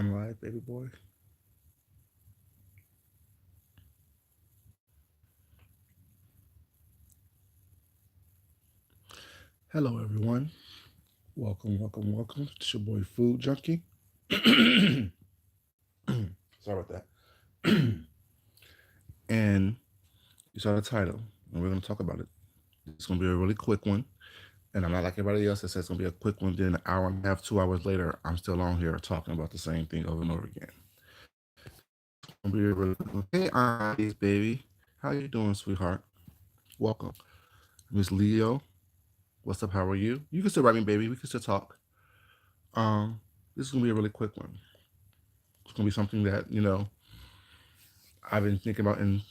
I'm live, baby boy. Hello, everyone. Welcome, welcome, welcome. It's your boy Food Junkie. Sorry about that. And you saw the title, and we're going to talk about it. It's going to be a really quick one. And I'm not like everybody else that says it's going to be a quick one. Then an hour and a half, 2 hours later, I'm still on here talking about the same thing over and over again. It's going to be a really quick one. Hey, Aunties, baby. How you doing, sweetheart? Welcome. Miss Leo, what's up? How are you? You can still write me, baby. We can still talk. This is gonna be a really quick one. It's gonna be something that I've been thinking about in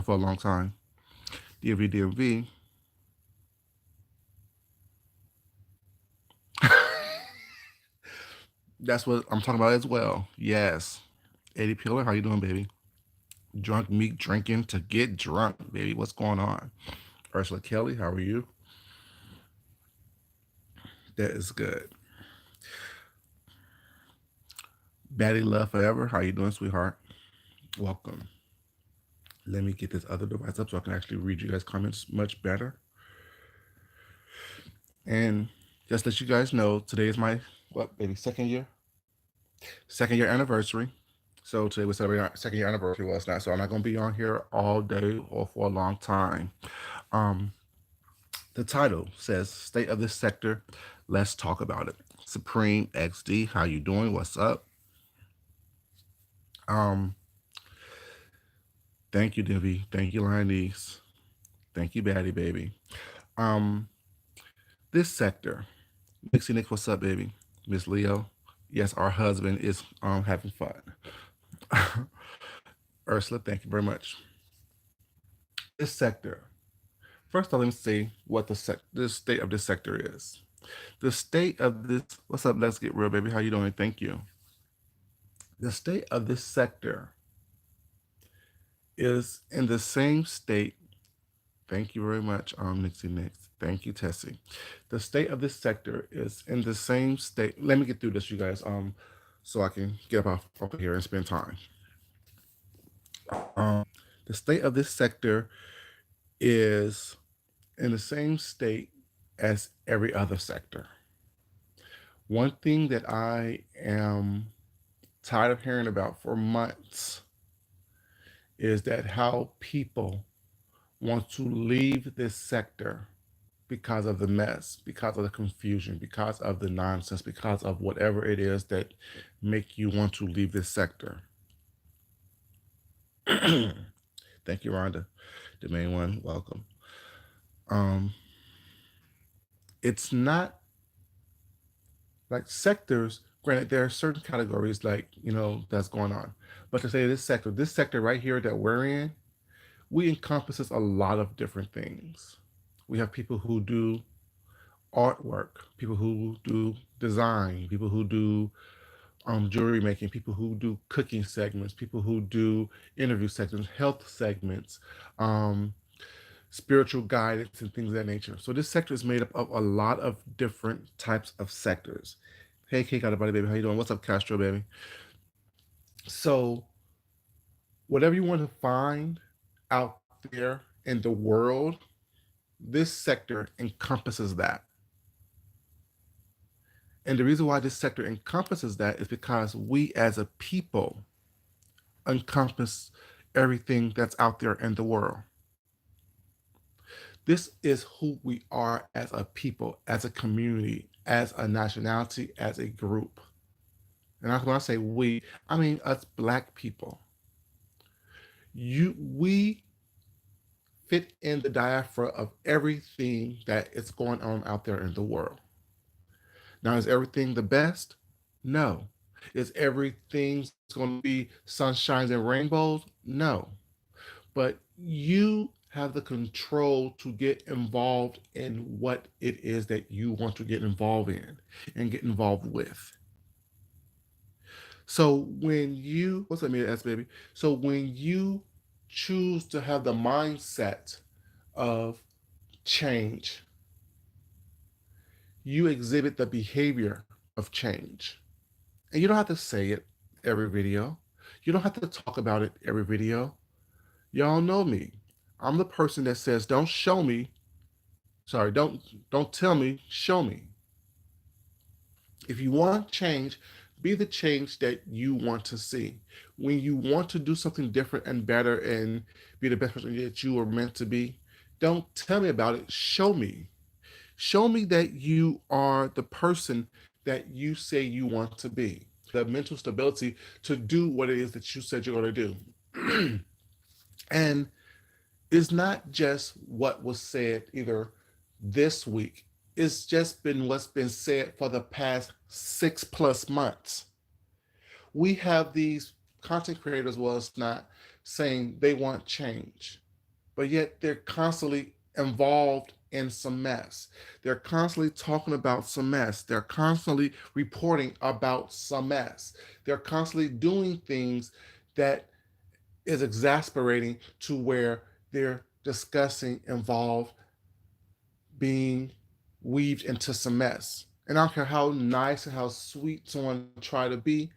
for a long time. DMV, DMV. That's what I'm talking about as well. Yes, Eddie Peeler, how you doing, baby? Drunk meat drinking to get drunk, baby. What's going on? Ursula Kelly, how are you? That is good. Batty Love Forever, how you doing, sweetheart? Welcome. Let me get this other device up so I can actually read you guys' comments much better. And just let you guys know, today is my baby, second year anniversary. So today was celebrating our second year anniversary last night. So I'm not gonna be on here all day or for a long time. Um, the title says "State of this Sector." Let's talk about it. Supreme XD, how you doing? What's up? Um, thank you, Divi. Thank you, Lionese. Thank you, Batty Baby. Um, this sector, Nixie Nick, what's up, baby? Miss Leo. Yes, our husband is having fun. Ursula, thank you very much. This sector. First, let me see what the state of this sector is. The state of this. What's up? Let's get real, baby. How you doing? Thank you. The state of this sector is in the same state. Thank you very much, Nixie Nix. Thank you, Tessie. The state of this sector is in the same state. Let me get through this, you guys, so I can get up off of here and spend time. The state of this sector is in the same state as every other sector. One thing that I am tired of hearing about for months is that how people want to leave this sector because of the mess, because of the confusion, because of the nonsense, because of whatever it is that make you want to leave this sector. Thank you, Rhonda, the main one. Welcome. Um, it's not like sectors. Granted, there are certain categories like that's going on, but to say this sector right here that we're in, we encompasses a lot of different things. We have people who do artwork, people who do design, people who do jewelry making, people who do cooking segments, people who do interview segments, health segments, um, spiritual guidance, and things of that nature. So this sector is made up of a lot of different types of sectors. Hey, Cake out of body, baby. How you doing? What's up, Castro, baby? So whatever you want to find out there in the world, this sector encompasses that. And the reason why this sector encompasses that is because we as a people encompass everything that's out there in the world. This is who we are as a people, as a community, as a nationality, as a group. And when I say we, I mean us black people. We fit in the diaspora of everything that is going on out there in the world. Now, is everything the best? No. Is everything going to be sunshines and rainbows? No. But you have the control to get involved in what it is that you want to get involved in and get involved with. So what's up, Mia S baby? So when you choose to have the mindset of change, you exhibit the behavior of change. And you don't have to say it every video. You don't have to talk about it every video. Y'all know me. I'm the person that says, don't show me, sorry, don't tell me, show me. If you want change, be the change that you want to see. When you want to do something different and better and be the best person that you were meant to be, don't tell me about it, show me. Show me that you are the person that you say you want to be. The mental stability to do what it is that you said you're going to do. And it's not just what was said either this week, it's just been what's been said for the past 6+ months. We have these content creators was not saying they want change, but yet they're constantly involved in some mess. They're constantly talking about some mess. They're constantly reporting about some mess. They're constantly doing things that is exasperating to where they're discussing involved being weaved into some mess. And I don't care how nice and how sweet someone try to be,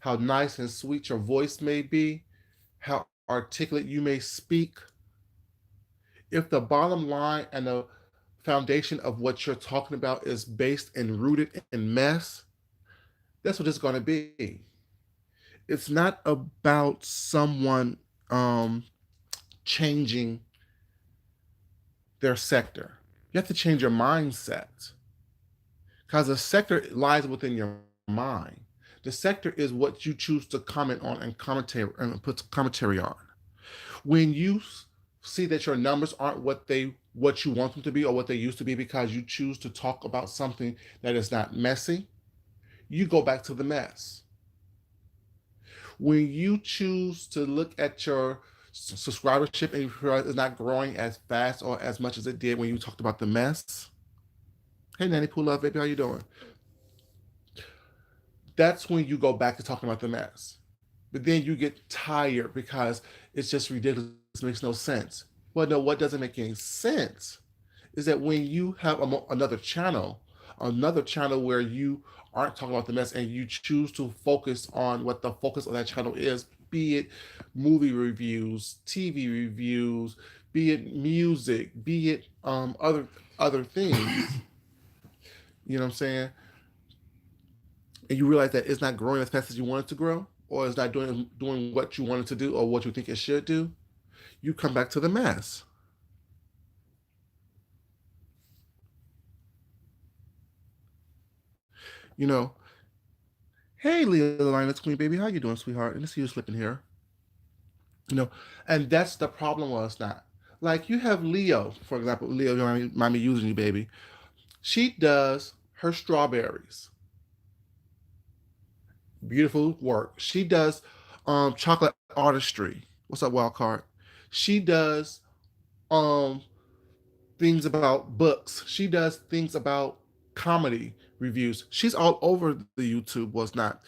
how nice and sweet your voice may be, how articulate you may speak. If the bottom line and the foundation of what you're talking about is based and rooted in mess, that's what it's going to be. It's not about someone changing their sector. You have to change your mindset because the sector lies within your mind. The sector is what you choose to comment on and commentary and put commentary on. When you see that your numbers aren't what you want them to be or what they used to be because you choose to talk about something that is not messy, you go back to the mess. When you choose to look at your subscribership and you realize it's not growing as fast or as much as it did when you talked about the mess. Hey, Nanny Poo Love, baby, how you doing? That's when you go back to talking about the mess. But then you get tired because it's just ridiculous. It makes no sense. Well, no, what doesn't make any sense is that when you have another channel where you aren't talking about the mess and you choose to focus on what the focus of that channel is, be it movie reviews, TV reviews, be it music, be it other things. You know what I'm saying? And you realize that it's not growing as fast as you want it to grow, or it's not doing what you want it to do or what you think it should do, you come back to the mess. You know, hey Leah Linus Queen baby, how you doing, sweetheart? And I see you slipping here. You know, and that's the problem was not. Like you have Leo, for example, Leo, you mind me using you, baby. She does her strawberries. Beautiful work. She does chocolate artistry. What's up, wild card? She does um things about books. She does things about comedy reviews. She's all over the YouTube, was not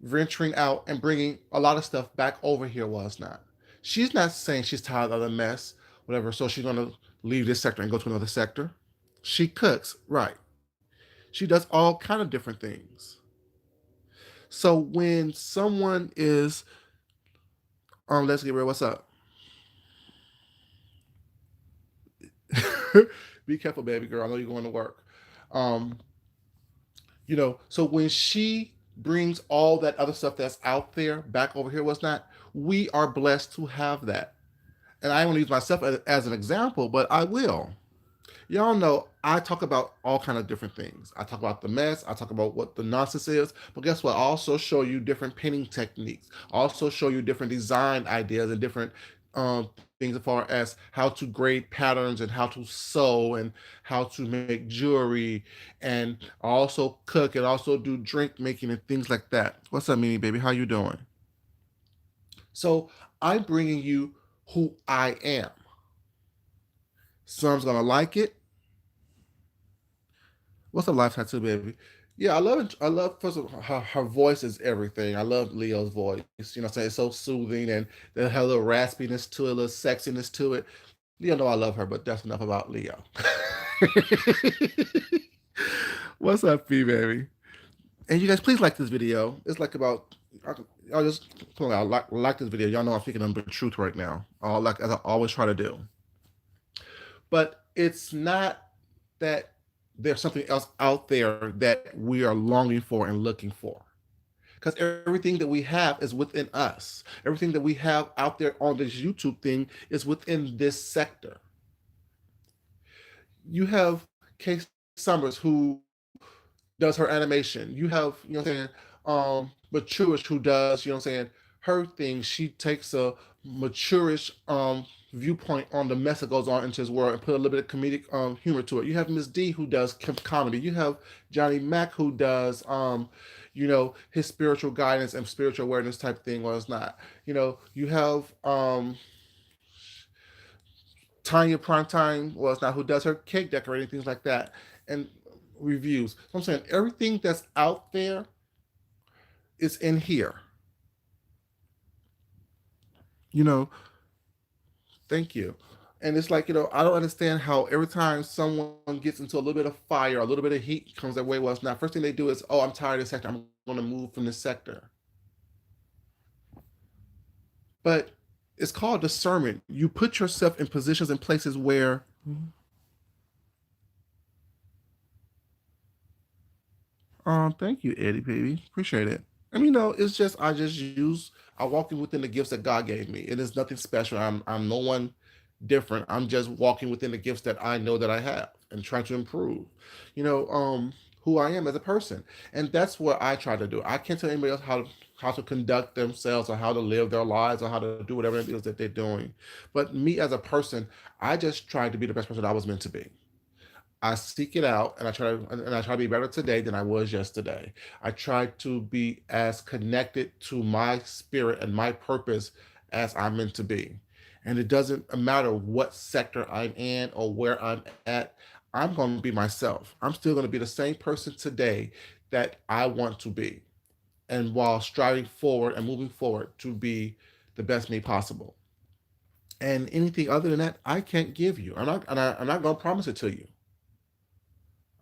venturing out and bringing a lot of stuff back over here, was not. She's not saying she's tired of the mess, whatever. So she's gonna leave this sector and go to another sector. She cooks, right? She does all kind of different things. So when someone is, let's get real. What's up? Be careful, baby girl. I know you're going to work. Um, so when she brings all that other stuff that's out there back over here, what's not, we are blessed to have that. And I only use myself as an example, but I will. Y'all know I talk about all kind of different things. I talk about the mess. I talk about what the nonsense is. But guess what? I also show you different painting techniques. I also show you different design ideas and different um, things as far as how to grade patterns and how to sew and how to make jewelry. And I also cook and also do drink making and things like that. What's up, Mimi baby? How you doing? So I'm bringing you who I am. Someone's gonna like it. What's a life tattoo, baby? Yeah, I love it. I love first of all, her voice is everything. I love Leo's voice. You know what I'm saying? It's so soothing and they have a little raspiness to it, a little sexiness to it. Leo know I love her, but that's enough about Leo. What's up, Fee baby? And you guys, please like this video. It's like about, I'll just pull out, like this video. Y'all know I'm speaking the truth right now. Like as I always try to do. But it's not that there's something else out there that we are longing for and looking for. Because everything that we have is within us. Everything that we have out there on this YouTube thing is within this sector. You have Kay Summers who does her animation. You have, you know what I'm saying, Maturish who does, you know what I'm saying, her thing. She takes a maturish viewpoint on the mess that goes on into his world and put a little bit of comedic humor to it. You have Miss D who does comedy. You have Johnny Mack who does his spiritual guidance and spiritual awareness type thing, or it's not. You have Tanya Primetime, well, it's not, who does her cake decorating, things like that, and reviews. So I'm saying everything that's out there is in here. You know, thank you. And it's like, I don't understand how every time someone gets into a little bit of fire, a little bit of heat comes their way, well, it's not. First thing they do is, oh, I'm tired of this sector. I'm going to move from this sector. But it's called discernment. You put yourself in positions and places where thank you, Eddie, baby. Appreciate it. I mean, it's just I walk in within the gifts that God gave me. It is nothing special. I'm no one different. I'm just walking within the gifts that I know that I have and trying to improve. Who I am as a person. And that's what I try to do. I can't tell anybody else how to conduct themselves or how to live their lives or how to do whatever it is that they're doing. But me as a person, I just try to be the best person I was meant to be. I seek it out and I try to be better today than I was yesterday. I try to be as connected to my spirit and my purpose as I'm meant to be. And it doesn't matter what sector I'm in or where I'm at, I'm going to be myself. I'm still going to be the same person today that I want to be. And while striving forward and moving forward to be the best me possible. And anything other than that, I can't give you. I'm not going to promise it to you.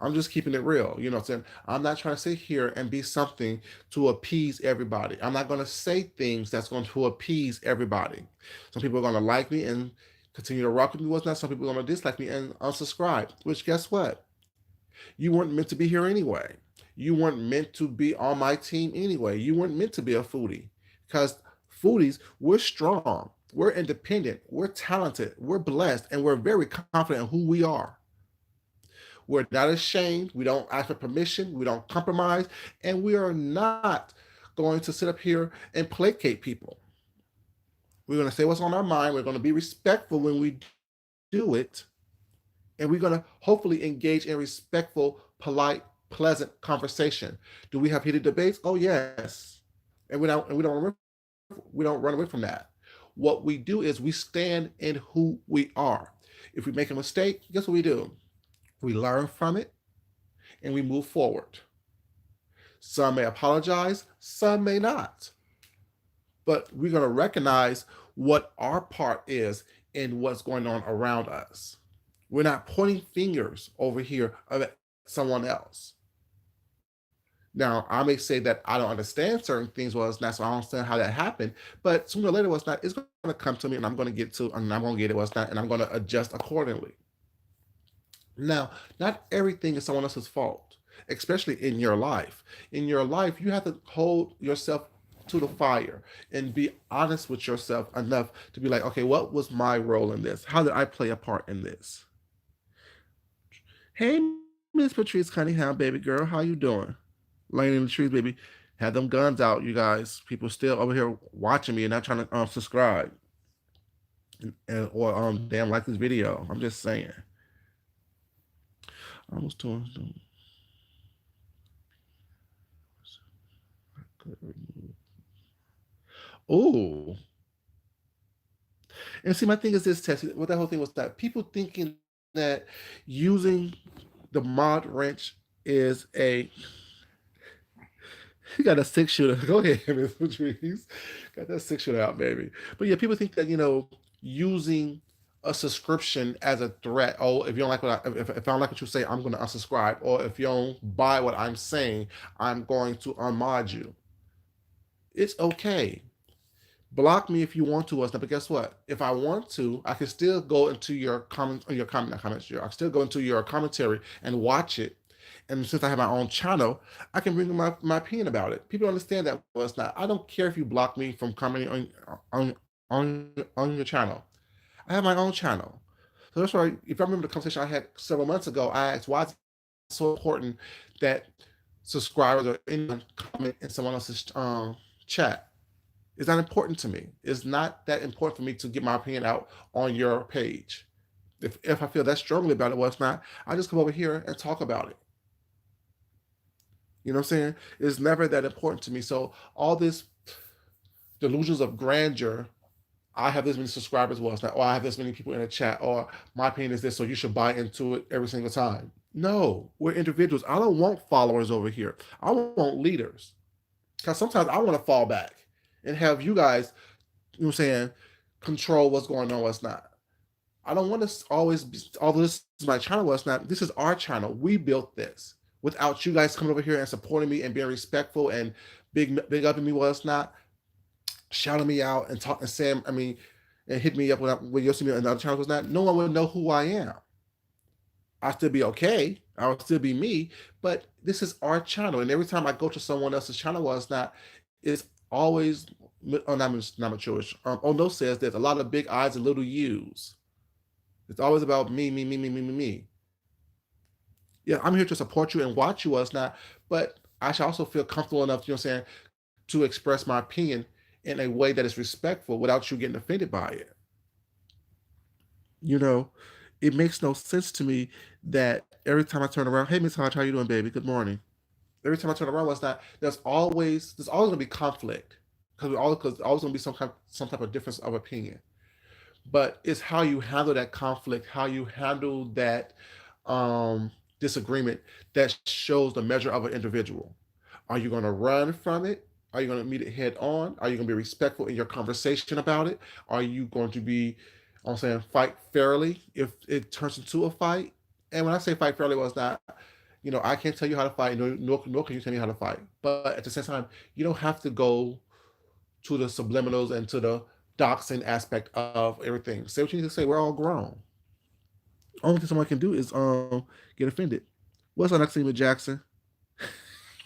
I'm just keeping it real. You know what I'm saying? I'm not trying to sit here and be something to appease everybody. I'm not going to say things that's going to appease everybody. Some people are going to like me and continue to rock with me. What's not? Some people are going to dislike me and unsubscribe, which guess what? You weren't meant to be here anyway. You weren't meant to be on my team anyway. You weren't meant to be a foodie because foodies, we're strong, we're independent, we're talented, we're blessed, and we're very confident in who we are. We're not ashamed. We don't ask for permission. We don't compromise. And we are not going to sit up here and placate people. We're going to say what's on our mind. We're going to be respectful when we do it. And we're going to hopefully engage in respectful, polite, pleasant conversation. Do we have heated debates? Oh, yes. And we don't run away from that. What we do is we stand in who we are. If we make a mistake, guess what we do? We learn from it and we move forward. Some may apologize, some may not. But we're going to recognize what our part is in what's going on around us. We're not pointing fingers over here at someone else. Now, I may say that I don't understand certain things, well, it's not, so I don't understand how that happened. But sooner or later, what's not, it's going to come to me, and I'm going to and I'm going to get it, what's not, and I'm going to adjust accordingly. Now, not everything is someone else's fault, especially in your life. In your life, you have to hold yourself to the fire and be honest with yourself enough to be like, okay, what was my role in this? How did I play a part in this? Hey, Miss Patrice Cunningham, baby girl, how you doing? Laying in the trees, baby. Have them guns out, you guys. People still over here watching me and not trying to subscribe or damn like this video. I'm just saying. Almost doing. Oh, and see, my thing is this, Tessie. What that whole thing was that people thinking that using the mod wrench is a you got a 6 shooter. Go ahead, Miss Patrice. Got that 6 shooter out, baby. But yeah, people think that using a subscription as a threat. Oh, if you don't like if I don't like what you say, I'm going to unsubscribe. Or if you don't buy what I'm saying, I'm going to unmod you. It's okay. Block me if you want to, us. But guess what? If I want to, I can still go into your comment, not comments. I can still go into your commentary and watch it. And since I have my own channel, I can bring my opinion about it. People understand that. Well, it's not. I don't care if you block me from commenting on your channel. I have my own channel. So that's why, if I remember the conversation I had several months ago, I asked, why is it so important that subscribers or anyone comment in someone else's chat? It's not important to me. It's not that important for me to get my opinion out on your page. If I feel that strongly about it, well, it's not. I just come over here and talk about it. You know what I'm saying? It's never that important to me. So all this delusions of grandeur, I have this many subscribers, well, it's not, or I have this many people in the chat, or my opinion is this, so you should buy into it every single time. No, we're individuals. I don't want followers over here. I want leaders. Because sometimes I want to fall back and have you guys, you know what I'm saying, control what's going on, what's not. I don't want to always be, although this is my channel, what's not, this is our channel. We built this without you guys coming over here and supporting me and being respectful and big up in me, what's not, shouting me out and talking, saying, I mean, and hit me up when you'll see me on the other channels, was not, no one would know who I am. I'll still be okay. I'll still be me, but this is our channel. And every time I go to someone else's channel, well, it's not, it's always, oh, not mature. Ono says there's a lot of big I's and little U's. It's always about me, me, me, me, me, me, me. Yeah, I'm here to support you and watch you, us not, but I should also feel comfortable enough, you know what I'm saying, to express my opinion in a way that is respectful without you getting offended by it. You know, it makes no sense to me that every time I turn around, hey Miss Hodge, how you doing, baby? Good morning. Every time I turn around, what's that? There's always gonna be conflict because always gonna be some type of difference of opinion. But it's how you handle that conflict, how you handle that disagreement that shows the measure of an individual. Are you going to run from it? Are you going to meet it head on? Are you going to be respectful in your conversation about it? Are you going to be, I'm saying, fight fairly if it turns into a fight? And when I say fight fairly, well, it's not, I can't tell you how to fight, nor can you tell me how to fight. But at the same time, you don't have to go to the subliminals and to the doxing aspect of everything. Say what you need to say. We're all grown. Only thing someone can do is get offended. What's our next name with Jackson?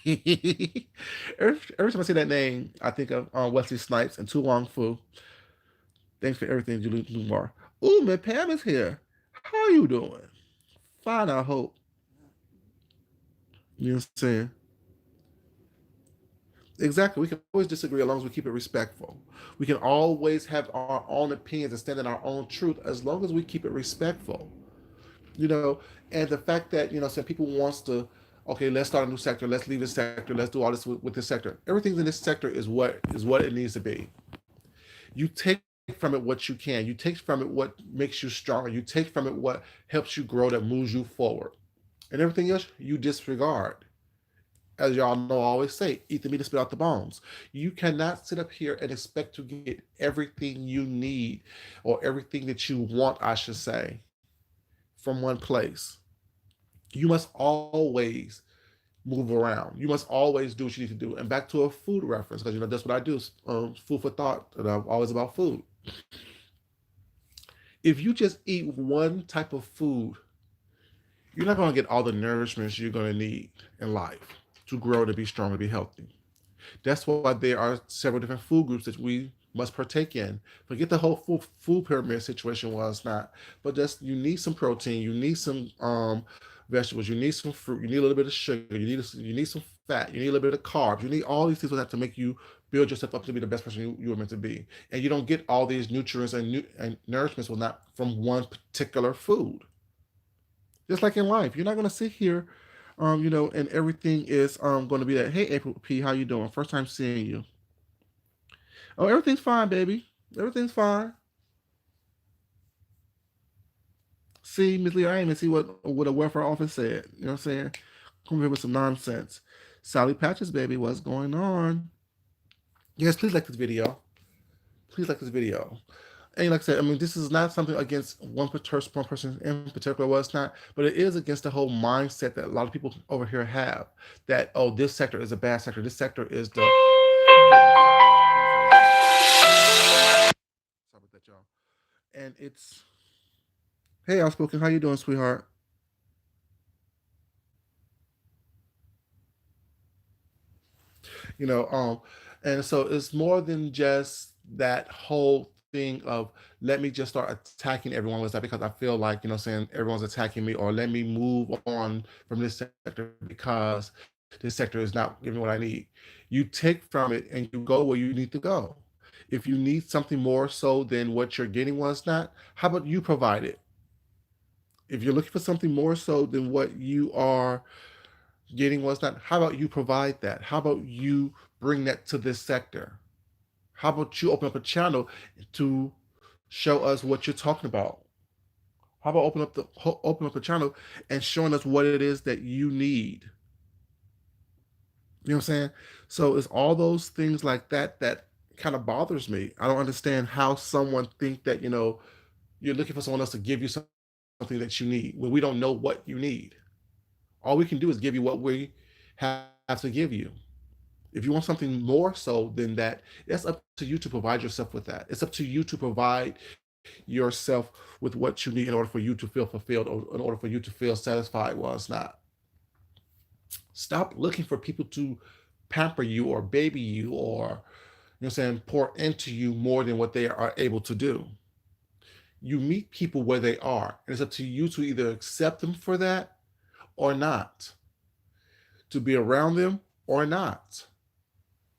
every time I see that name, I think of Wesley Snipes and Tu Wong Fu. Thanks for everything, Julie Lumar. Ooh, man, Pam is here. How are you doing? Fine, I hope. You know what I'm saying? Exactly. We can always disagree as long as we keep it respectful. We can always have our own opinions and stand in our own truth as long as we keep it respectful. You know, and the fact that, some people wants to, okay, let's start a new sector, let's leave this sector, let's do all this with this sector. Everything in this sector is what it needs to be. You take from it what you can. You take from it what makes you stronger. You take from it what helps you grow, that moves you forward. And everything else you disregard. As y'all know, I always say, eat the meat and spit out the bones. You cannot sit up here and expect to get everything you need or everything that you want, I should say, from one place. You must always move around. You must always do what you need to do. And back to a food reference, because that's what I do. Food for thought. And I'm always about food. If you just eat one type of food, you're not going to get all the nourishment you're going to need in life to grow, to be strong, to be healthy. That's why there are several different food groups that we must partake in. Forget the whole food pyramid situation was not, but just you need some protein, you need some vegetables, you need some fruit, you need a little bit of sugar, you need some fat, you need a little bit of carbs, you need all these things that to make you build yourself up to be the best person you were meant to be. And you don't get all these nutrients and nourishments will not from one particular food. Just like in life, you're not going to sit here and everything is going to be that. Hey, April P, how you doing? First time seeing you. Oh, everything's fine, baby. Everything's fine. See, Miss Lee, I didn't even see what a welfare office said. You know what I'm saying? Come here with some nonsense. Sally Patches, baby, what's going on? Yes, please like this video. Please like this video. And like I said, I mean, this is not something against one person in particular. Well, it's not, but it is against the whole mindset that a lot of people over here have that, oh, this sector is a bad sector. This sector is the sorry about that, y'all. And it's, hey, outspoken, how you doing, sweetheart? You know, and so it's more than just that whole thing of let me just start attacking everyone. Was that because I feel like, saying everyone's attacking me, or let me move on from this sector because this sector is not giving me what I need. You take from it and you go where you need to go. If you need something more so than what you're getting was not, how about you provide it? If you're looking for something more so than what you are getting was not, how about you provide that? How about you bring that to this sector? How about you open up a channel to show us what you're talking about? How about open up a channel and showing us what it is that you need? You know what I'm saying? So it's all those things like that that kind of bothers me. I don't understand how someone think that, you're looking for someone else to give you something that you need when we don't know what you need. All we can do is give you what we have to give you. If you want something more so than that, it's up to you to provide yourself with that. It's up to you to provide yourself with what you need in order for you to feel fulfilled, or in order for you to feel satisfied. Well, it's not. Stop looking for people to pamper you or baby you, or saying, pour into you more than what they are able to do. You meet people where they are, and it's up to you to either accept them for that or not, to be around them or not.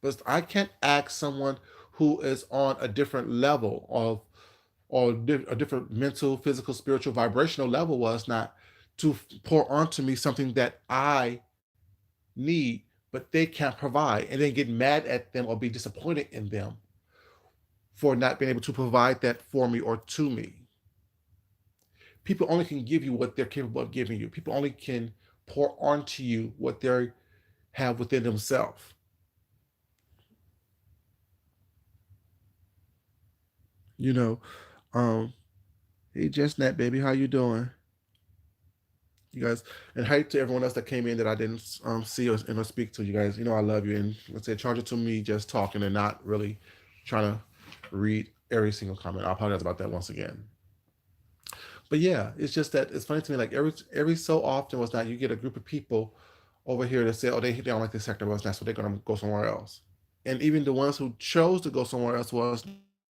But I can't ask someone who is on a different level of, or a different mental, physical, spiritual, vibrational level was not, to pour onto me something that I need, but they can't provide, and then get mad at them or be disappointed in them for not being able to provide that for me or to me. People only can give you what they're capable of giving you. People only can pour onto you what they have within themselves. You know, um, hey Jessnet, baby, how you doing? You guys, and hi to everyone else that came in that I didn't see or speak to. You guys, I love you, and let's say charge it to me just talking and not really trying to read every single comment. I apologize about that once again. But yeah, it's just that it's funny to me. Like every so often was not, you get a group of people over here that say, oh, they don't like this sector was not, so they're gonna go somewhere else. And even the ones who chose to go somewhere else was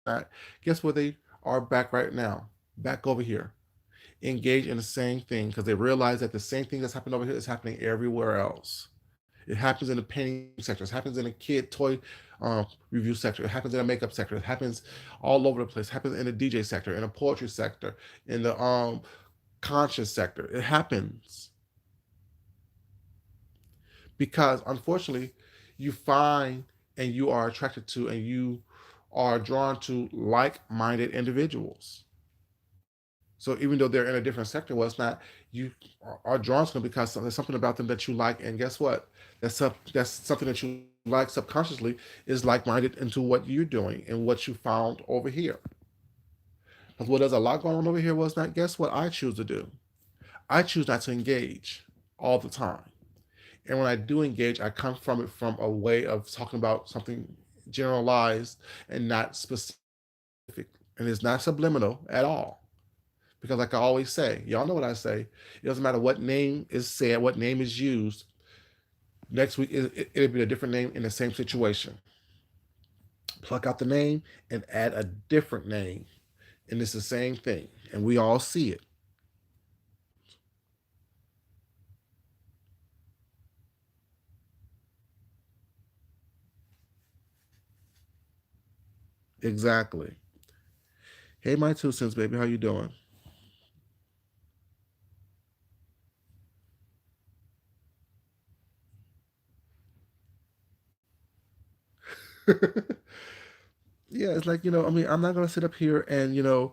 not. Guess where they are back right now? Back over here, engage in the same thing because they realize that the same thing that's happening over here is happening everywhere else. It happens in the painting sector. It happens in the kid toy review sector. It happens in the makeup sector. It happens all over the place. It happens in the DJ sector, in the poetry sector, in the conscious sector. It happens because unfortunately, you find and you are attracted to and you are drawn to like-minded individuals. So even though they're in a different sector, well, it's not, you are drawn to them because there's something about them that you like, and guess what? That's something that you like subconsciously is like-minded into what you're doing and what you found over here. Because what there's a lot going on over here was not. Guess what I choose to do? I choose not to engage all the time. And when I do engage, I come from it from a way of talking about something generalized and not specific, and it's not subliminal at all. Because like I always say, y'all know what I say. It doesn't matter what name is said, what name is used. Next week, it'll be a different name in the same situation. Pluck out the name and add a different name, and it's the same thing. And we all see it. Exactly. Hey, my 2 cents, baby. How you doing? Yeah, it's like, I mean, I'm not gonna sit up here and,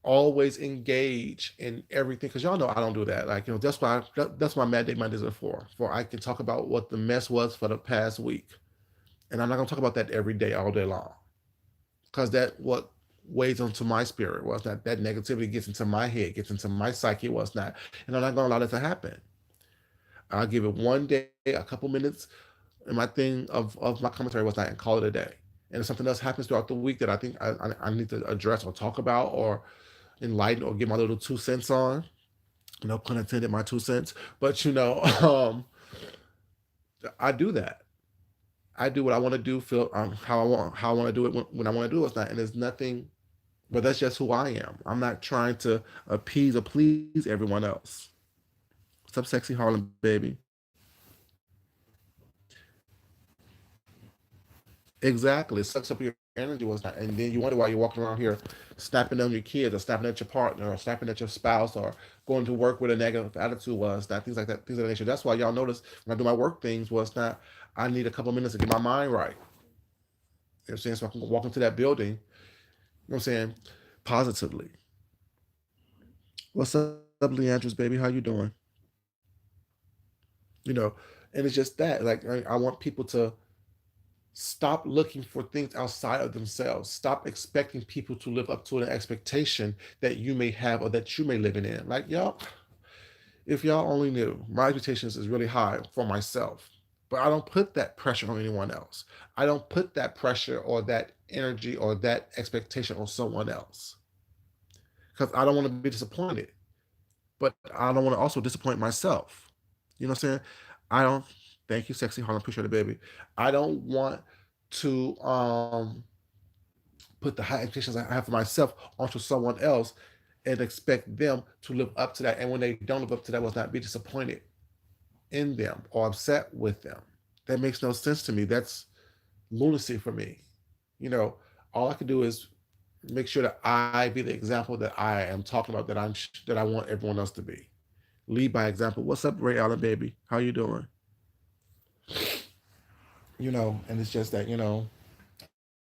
always engage in everything because y'all know I don't do that. Like, that's why Mad Day Mondays are for I can talk about what the mess was for the past week. And I'm not gonna talk about that every day, all day long. Because that what weighs onto my spirit, was not that negativity gets into my head, gets into my psyche, was not, and I'm not going to allow that to happen. I'll give it one day, a couple minutes, and my thing of my commentary was not, and call it a day. And if something else happens throughout the week that I think I need to address or talk about or enlighten or give my little 2 cents on, no pun intended, my 2 cents, but I do that. I do what I want to do, feel how I want to do it when I want to do it. It's not, and there's nothing, but that's just who I am. I'm not trying to appease or please everyone else. What's up, sexy Harlem baby? Exactly. It sucks up your energy was not, and then you wonder why you're walking around here snapping on your kids or snapping at your partner or snapping at your spouse or going to work with a negative attitude was that things like that, things of that nature. That's why y'all notice when I do my work things was not I need a couple minutes to get my mind right. You know what I'm saying? So I can walk into that building, you know what I'm saying, positively. What's up, Leandros, baby? How you doing? You know, and it's just that. Like I want people to stop looking for things outside of themselves. Stop expecting people to live up to an expectation that you may have or that you may live in. Like, y'all, if y'all only knew, my expectations is really high for myself, but I don't put that pressure on anyone else. I don't put that pressure or that energy or that expectation on someone else because I don't want to be disappointed, but I don't want to also disappoint myself. You know what I'm saying? I don't. Thank you, sexy Harlem. Appreciate it, baby. I don't want to put the high expectations I have for myself onto someone else and expect them to live up to that. And when they don't live up to that, was not be disappointed in them or upset with them. That makes no sense to me. That's lunacy for me. You know, all I can do is make sure that I be the example that I am talking about, that I want everyone else to be. Lead by example. What's up, Ray Allen, baby? How you doing? You know, and it's just that,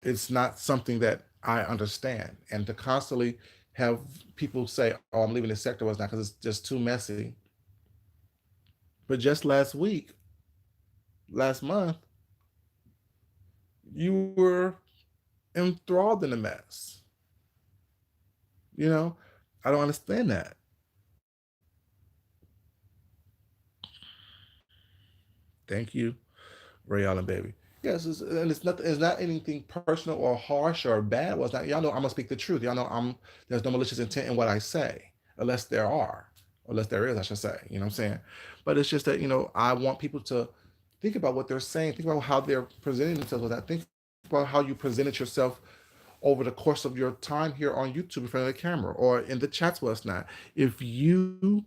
it's not something that I understand. And to constantly have people say, "Oh, I'm leaving this sector," was not because it's just too messy. But just last week, last month, you were enthralled in the mess. You know, I don't understand that. Thank you, Ray Allen, baby. Yes, and it's not. It's not anything personal or harsh or bad. Was not. Y'all know I'm gonna speak the truth. Y'all know I'm. There's no malicious intent in what I say, unless there are, unless there is, I should say. You know what I'm saying? But it's just that I want people to think about what they're saying. Think about how they're presenting themselves with that. Think about how you presented yourself over the course of your time here on YouTube in front of the camera or in the chats with us now. If you,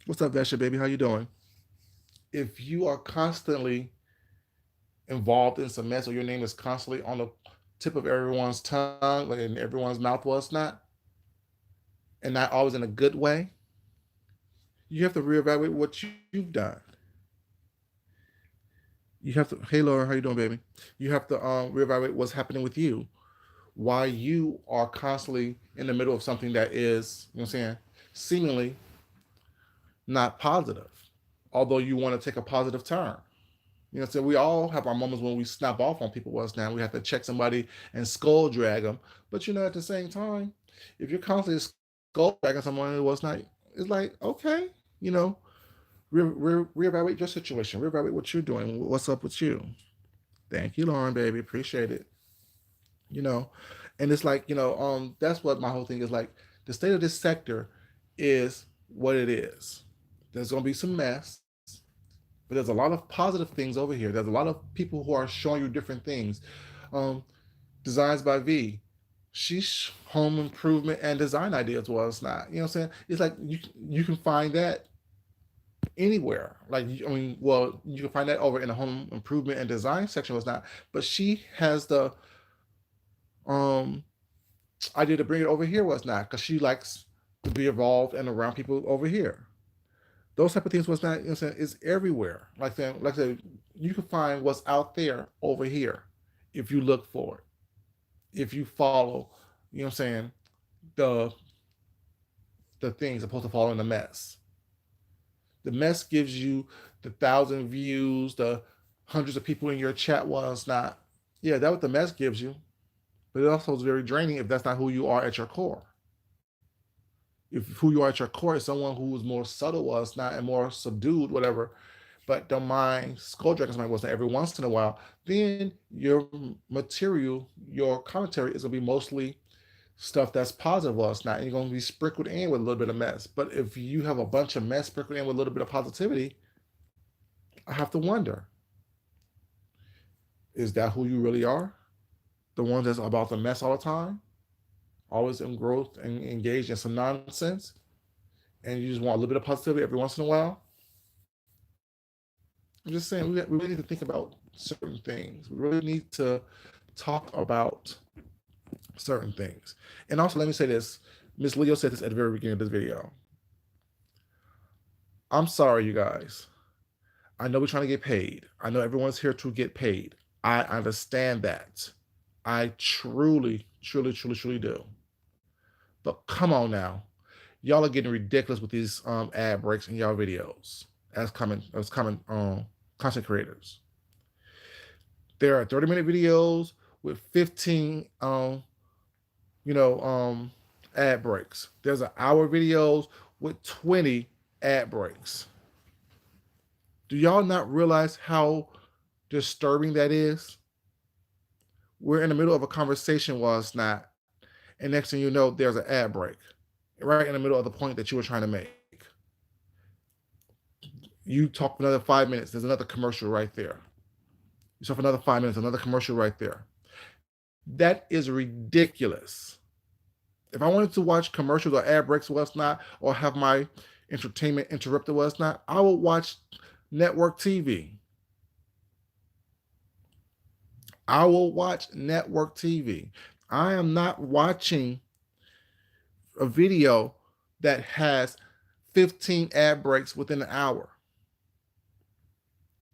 what's up, Vesha, baby? How you doing? If you are constantly involved in some mess or your name is constantly on the tip of everyone's tongue, like in everyone's mouth, was not, and not always in a good way, you have to reevaluate what you've done. You have to, hey Laura, how you doing, baby? You have to reevaluate what's happening with you. Why you are constantly in the middle of something that is, you know what I'm saying, seemingly not positive, although you want to take a positive turn. So we all have our moments when we snap off on people. Was now we have to check somebody and skull drag them. But at the same time, if you're constantly skull dragging someone, it was not. It's like okay, you know, reevaluate your situation, reevaluate what you're doing. What's up with you? Thank you, Lauren, baby. Appreciate it. You know, and it's like that's what my whole thing is like. The state of this sector is what it is. There's gonna be some mess, but there's a lot of positive things over here. There's a lot of people who are showing you different things. Um, Designs by V. She's home improvement and design ideas was not. You know what I'm saying? It's like you can find that anywhere. Like I mean, well, you can find that over in the home improvement and design section was not. But she has the um idea to bring it over here was not because she likes to be involved and around people over here. Those type of things was not, you know what I'm saying, is everywhere. Like I said, you can find what's out there over here if you look for it. If you follow, you know what I'm saying, the the things opposed to following the mess. The mess gives you the 1,000 views, the hundreds of people in your chat was not. Yeah, that what the mess gives you. but it also is very draining if that's not who you are at your core. If who you are at your core is someone who is more subtle, was not and more subdued, whatever, but don't mind skull dragons might was every once in a while, then your material, your commentary is gonna be mostly stuff that's positive or it's not, and you're gonna be sprinkled in with a little bit of mess. But if you have a bunch of mess sprinkled in with a little bit of positivity, I have to wonder, is that who you really are? The one that's about the mess all the time, always in growth and engaged in some nonsense, and you just want a little bit of positivity every once in a while? I'm just saying, we really need to think about certain things. We really need to talk about certain things. And also, let me say this. Miss Leo said this at the very beginning of this video. I'm sorry, you guys. I know we're trying to get paid. I know everyone's here to get paid. I understand that. I truly, truly, truly, truly do. But come on now. Y'all are getting ridiculous with these ad breaks in y'all videos as coming content creators. There are 30-minute videos with 15 ad breaks. There's an hour videos with 20 ad breaks. Do y'all not realize how disturbing that is? We're in the middle of a conversation while it's not, and next thing you know, there's an ad break right in the middle of the point that you were trying to make. You talk for another 5 minutes, there's another commercial right there. You talk for another 5 minutes, another commercial right there. That is ridiculous. If I wanted to watch commercials or ad breaks, what's not, or have my entertainment interrupted, what's not, I would watch network TV. I will watch network TV. I am not watching a video that has 15 ad breaks within an hour.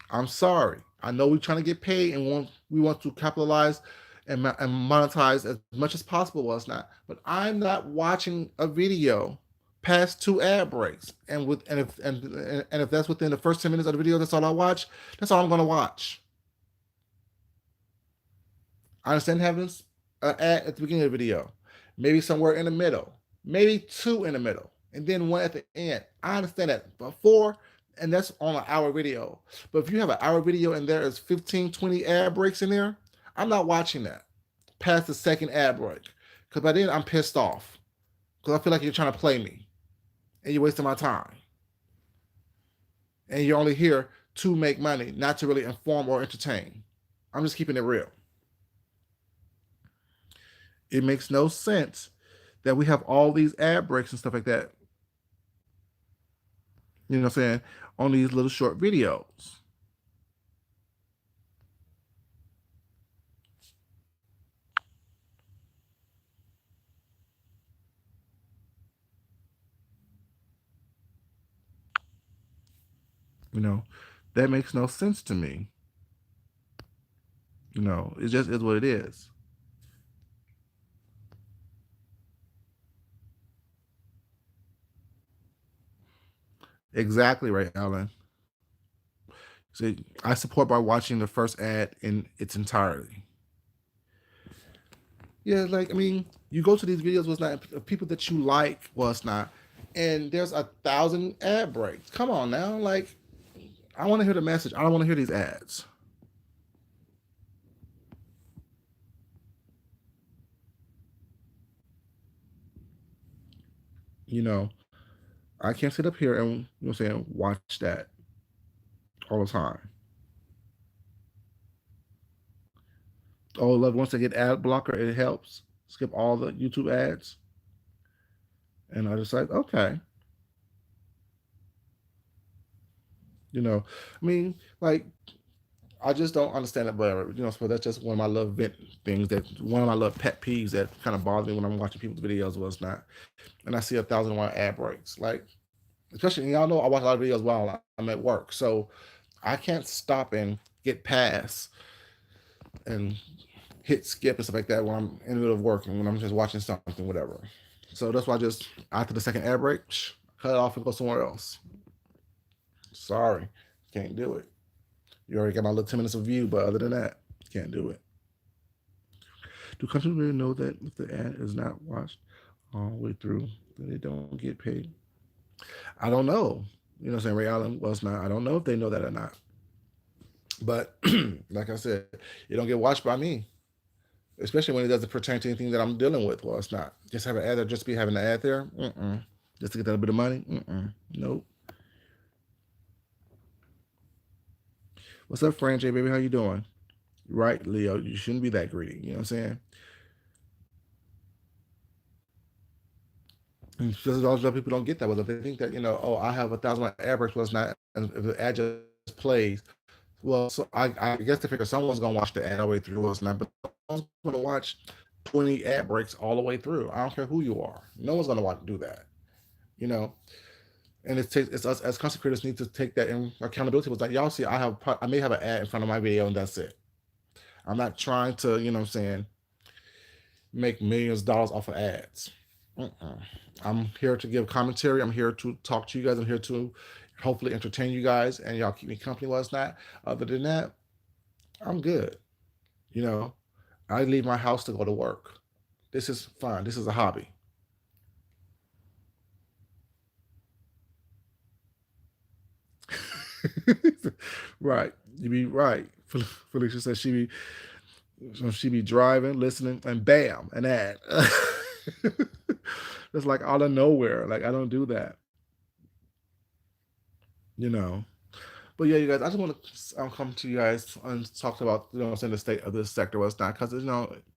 I'm sorry. I know we're trying to get paid and we want to capitalize and monetize as much as possible. Well, it's not, but I'm not watching a video past 2 ad breaks. And if that's within the first 10 minutes of the video, that's all I watch. That's all I'm going to watch. I understand having an ad at the beginning of the video, maybe somewhere in the middle, maybe 2 in the middle, and then 1 at the end. I understand that. But 4, and that's on an hour video. But if you have an hour video and there is 15, 20 ad breaks in there, I'm not watching that past the second ad break. Because by then I'm pissed off. Because I feel like you're trying to play me. And you're wasting my time. And you're only here to make money, not to really inform or entertain. I'm just keeping it real. It makes no sense that we have all these ad breaks and stuff like that. You know what I'm saying? On these little short videos. You know, that makes no sense to me. You know, it just is what it is. Exactly right, Alan. See, I support by watching the first ad in its entirety. Yeah, like I mean, you go to these videos was not of people that you like, was not, and there's 1,000 ad breaks. Come on now, like I want to hear the message. I don't want to hear these ads. You know, I can't sit up here and saying watch that all the time. Oh, love once I get ad blocker, it helps skip all the YouTube ads. And I just like, okay. You know, I mean, like, I just don't understand it, but so that's just one of my love vent things that one of my love pet peeves that kind of bother me when I'm watching people's videos was not, and I see 1,001 ad breaks. Like, especially y'all know I watch a lot of videos while I'm at work, so I can't stop and get past and hit skip and stuff like that when I'm in the middle of work and when I'm just watching something, whatever. So that's why I just after the second ad break, cut it off and go somewhere else. Sorry, can't do it. You already got my little 10 minutes of view, but other than that, can't do it. Do companies really know that if the ad is not watched all the way through, then they don't get paid? I don't know. You know what I'm saying? Ray Allen was not. I don't know if they know that or not. But like I said, it don't get watched by me, especially when it doesn't pertain to anything that I'm dealing with. Well, it's not. Just have an ad there, just be having an ad there. Mm-mm. Just to get that bit of money. Mm-mm. Nope. What's up, Fran J, baby? How you doing? Right, Leo. You shouldn't be that greedy. You know what I'm saying? And because a lot of people don't get that. Well, if they think that, oh, I have 1,000 ad breaks, well, it's not. And if the ad just plays, well, so I guess to figure someone's gonna watch the ad all the way through. Well, it's not, but someone's gonna watch 20 ad breaks all the way through. I don't care who you are. No one's gonna want to do that. You know, and it's us as content creators need to take that in accountability. Was like, y'all see, I may have an ad in front of my video and that's it. I'm not trying to, what I'm saying, make millions of dollars off of ads. Mm-mm. I'm here to give commentary. I'm here to talk to you guys. I'm here to hopefully entertain you guys, and y'all keep me company while it's not. Other than that, I'm good. You know, I leave my house to go to work. This is fun. This is a hobby. Right. You be right. Felicia says she be driving, listening, and bam, an ad. It's like out of nowhere. Like I don't do that, you know. But yeah, you guys, I just want to come to you guys and talk about, what I'm saying, the state of this sector. What's not, because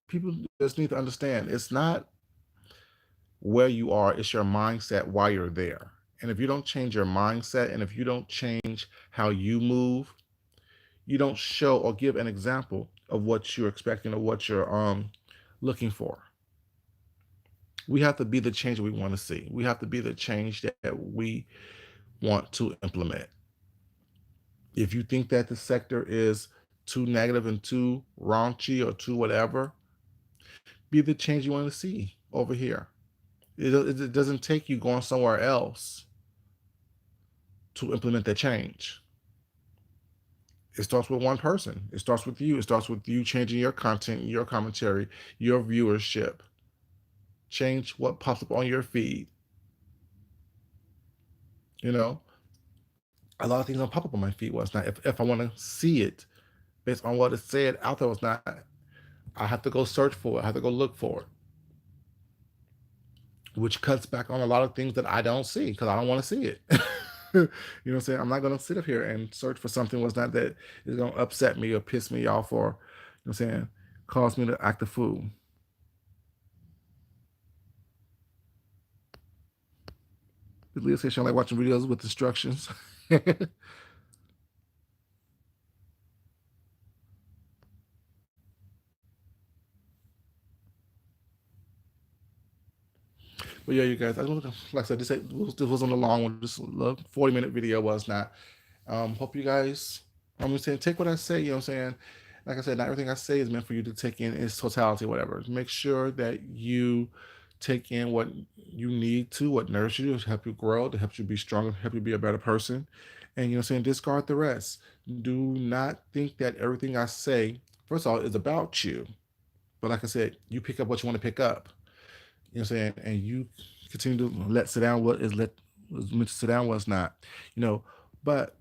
people just need to understand it's not where you are, it's your mindset while you're there. And if you don't change your mindset, and if you don't change how you move, you don't show or give an example of what you're expecting or what you're looking for. We have to be the change we want to see. We have to be the change that we want to implement. If you think that the sector is too negative and too raunchy or too whatever, be the change you want to see over here. It doesn't take you going somewhere else to implement that change. It starts with one person. It starts with you. It starts with you changing your content, your commentary, your viewership. Change what pops up on your feed. You know, a lot of things don't pop up on my feed. Was not if I want to see it based on what it said out there. Was not. I have to go search for it. I have to go look for it, which cuts back on a lot of things that I don't see because I don't want to see it. You know what I'm saying? I'm not going to sit up here and search for something was not that is going to upset me or piss me off or, what I'm saying, cause me to act a fool. Leah says she don't like watching videos with instructions. But yeah, you guys, like I said, this wasn't a long one. This 40-minute video was not. Hope you guys, I'm saying, take what I say, you know what I'm saying? Like I said, not everything I say is meant for you to take in its totality, whatever. Make sure that you take in what you need to, what nourishes you, to help you grow, to help you be stronger, help you be a better person. And, you know what I'm saying, discard the rest. Do not think that everything I say, first of all, is about you. But like I said, you pick up what you want to pick up. You know what I'm saying? And you continue to let sit down what is let was meant to sit down, what's not. You know, but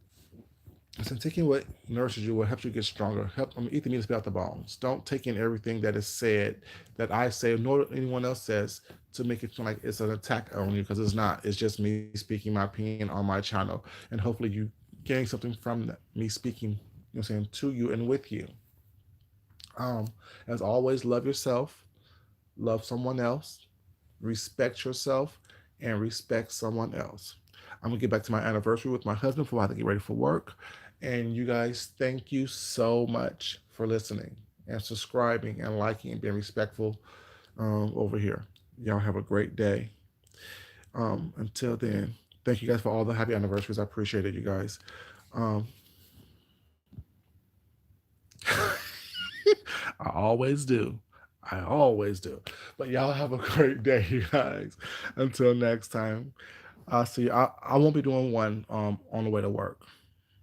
so taking what nourishes you, what helps you get stronger, eat the meat and spit out the bones. Don't take in everything that is said, that I say, nor anyone else says, to make it feel like it's an attack on you, because it's not. It's just me speaking my opinion on my channel, and hopefully you gain something from me speaking, what I'm saying, to you and with you. Um, as always, love yourself, love someone else, respect yourself, and respect someone else. I'm gonna get back to my anniversary with my husband before I have to get ready for work. And you guys, thank you so much for listening and subscribing and liking and being respectful over here. Y'all have a great day. Until then, thank you guys for all the happy anniversaries. I appreciate it, you guys. Um, I always do. I always do. But y'all have a great day, you guys. Until next time, I'll see you. I won't be doing one on the way to work.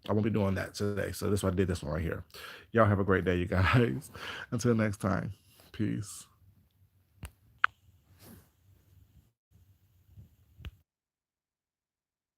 I won't be doing that today. So this is why I did this one right here. Y'all have a great day, you guys. Until next time. Peace.